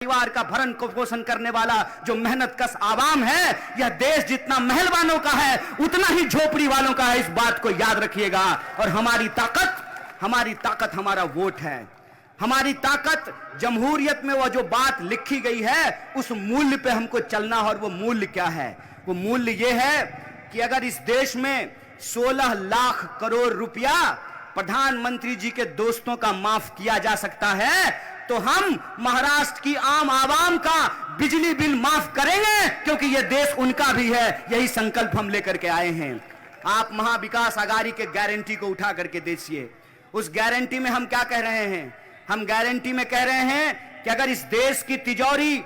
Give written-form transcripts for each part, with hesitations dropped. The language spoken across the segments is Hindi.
परिवार का भरण को पोषण करने वाला जो मेहनत कश आवाम है, यह देश जितना महलवानों का है उतना ही झोपड़ी वालों का है। इस बात को याद रखिएगा। और हमारी ताकत हमारा वोट है। हमारी ताकत जमहूरियत में वो जो बात लिखी गई है उस मूल्य पे हमको चलना है। और वो मूल्य क्या है? वो मूल्य ये है कि अगर इस देश में 16 लाख करोड़ रुपया प्रधानमंत्री जी के दोस्तों का माफ किया जा सकता है तो हम महाराष्ट्र की आम आवाम का बिजली बिल माफ करेंगे, क्योंकि यह देश उनका भी है। यही संकल्प हम लेकर के आए हैं। आप महाविकास आघाड़ी के गारंटी को उठा करके देखिए। उस गारंटी में हम क्या कह रहे हैं? हम गारंटी में कह रहे हैं कि अगर इस देश की तिजोरी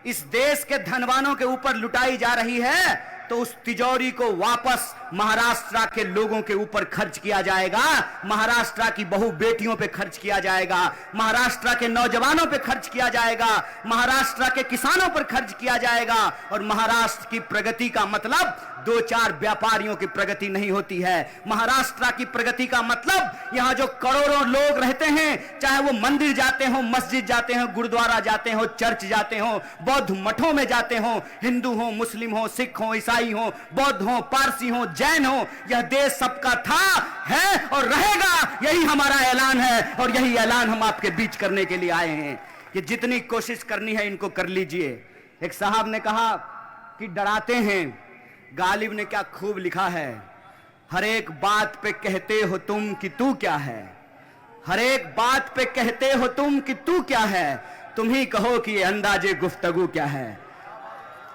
इस देश के धनवानों के ऊपर लुटाई जा रही है तो उस तिजोरी को वापस महाराष्ट्र के लोगों के ऊपर खर्च किया जाएगा, महाराष्ट्र की बहु बेटियों पे खर्च किया जाएगा, महाराष्ट्र के नौजवानों पे खर्च किया जाएगा, महाराष्ट्र के किसानों पर खर्च किया जाएगा। और महाराष्ट्र की प्रगति का मतलब 2-4 व्यापारियों की प्रगति नहीं होती है। महाराष्ट्र की प्रगति का मतलब यहां जो करोड़ों लोग रहते हैं, चाहे वो मंदिर जाते हो, मस्जिद जाते हो, गुरुद्वारा जाते हो, चर्च जाते हो, बौद्ध मठों में जाते हो, हिंदू हो, मुस्लिम हो, सिख हो, ईसाई हो, बौद्ध हो, पारसी हो, जैन हो, यह देश सबका था, है और रहेगा। यही हमारा ऐलान है और यही ऐलान हम आपके बीच करने के लिए आए हैं कि जितनी कोशिश करनी है इनको कर लीजिए। एक साहब ने कहा कि डराते हैं। गालिब ने क्या खूब लिखा है, हर एक बात पे कहते हो तुम कि तू क्या है, हर एक बात पे कहते हो तुम कि तू क्या है, तुम ही कहो कि ये अंदाजे गुफ्तगू क्या है।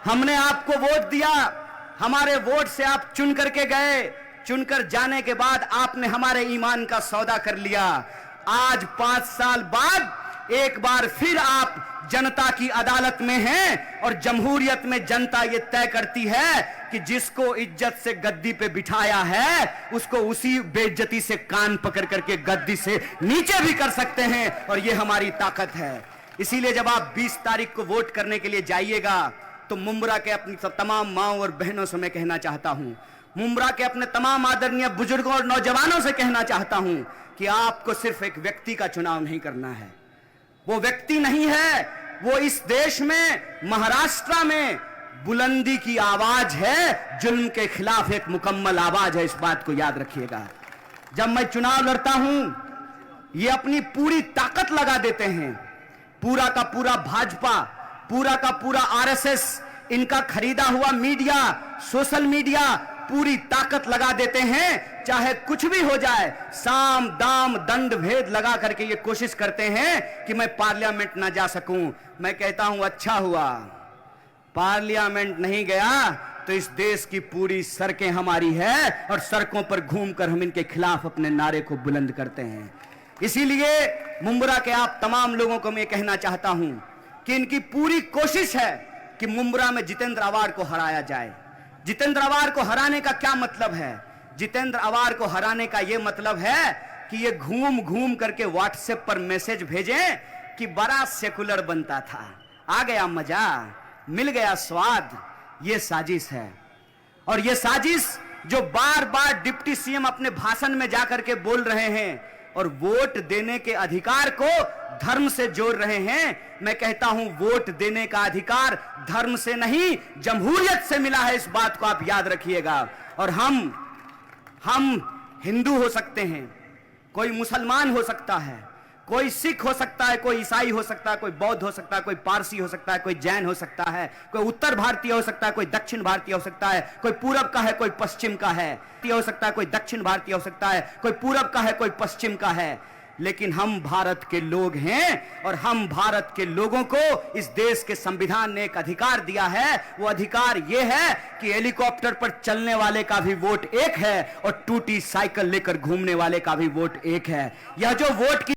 हमने आपको वोट दिया, हमारे वोट से आप चुन करके गए, चुनकर जाने के बाद आपने हमारे ईमान का सौदा कर लिया। आज 5 साल बाद एक बार फिर आप जनता की अदालत में हैं और जमहूरियत में जनता ये तय करती है कि जिसको इज्जत से गद्दी पे बिठाया है उसको उसी बेइज्जती से कान पकड़ करके गद्दी से नीचे भी कर सकते हैं। और ये हमारी ताकत है। इसीलिए जब आप 20 तारीख को वोट करने के लिए जाइएगा तो मुंब्रा के अपनी तमाम माओ और बहनों से मैं कहना चाहता हूं, मुंब्रा के अपने तमाम आदरणीय बुजुर्गों और नौजवानों से कहना चाहता हूं कि आपको सिर्फ एक व्यक्ति का चुनाव नहीं करना है। वो व्यक्ति नहीं है, वो इस देश में महाराष्ट्र में बुलंदी की आवाज है, जुल्म के खिलाफ एक मुकम्मल आवाज है। इस बात को याद रखिएगा। जब मैं चुनाव लड़ता हूं ये अपनी पूरी ताकत लगा देते हैं। पूरा का पूरा भाजपा, पूरा का पूरा आरएसएस, इनका खरीदा हुआ मीडिया, सोशल मीडिया पूरी ताकत लगा देते हैं। चाहे कुछ भी हो जाए, साम दाम दंड भेद लगा करके ये कोशिश करते हैं कि मैं पार्लियामेंट ना जा सकूं। मैं कहता हूं अच्छा हुआ पार्लियामेंट नहीं गया तो इस देश की पूरी सड़कें हमारी है और सड़कों पर घूमकर हम इनके खिलाफ अपने नारे को बुलंद करते हैं। इसीलिए मुंब्रा के आप तमाम लोगों को मैं कहना चाहता हूं कि इनकी पूरी कोशिश है कि मुंब्रा में जितेंद्र अवार को हराया जाए। जितेंद्र अवार को हराने का क्या मतलब है? जितेंद्र अवार को हराने का यह मतलब है कि ये घूम घूम करके व्हाट्सएप पर मैसेज भेजें कि बड़ा सेकुलर बनता था, आ गया मजा, मिल गया स्वाद। ये साजिश है। और ये साजिश जो बार बार डिप्टी सीएम अपने भाषण में जाकर के बोल रहे हैं और वोट देने के अधिकार को धर्म से जोड़ रहे हैं। मैं कहता हूं वोट देने का अधिकार धर्म से नहीं जमहूरियत से मिला है। इस बात को आप याद रखिएगा। और हम हिंदू हो सकते हैं, कोई मुसलमान हो सकता है, कोई सिख हो सकता है, कोई ईसाई हो सकता है, कोई बौद्ध हो सकता है, कोई पारसी हो सकता है, कोई जैन हो सकता है, कोई उत्तर भारतीय हो सकता है, कोई दक्षिण भारतीय हो सकता है, कोई पूरब का है, कोई पश्चिम का है, हो सकता है, कोई दक्षिण भारतीय हो सकता है, कोई पूरब का है, कोई पश्चिम का है। लेकिन हम भारत के लोग हैं और हम भारत के लोगों को इस देश के संविधान ने एक अधिकार दिया है। वो अधिकार यह है कि हेलीकॉप्टर पर चलने वाले का भी वोट एक है और टूटी साइकिल लेकर घूमने वाले का भी वोट एक है। यह जो वोट की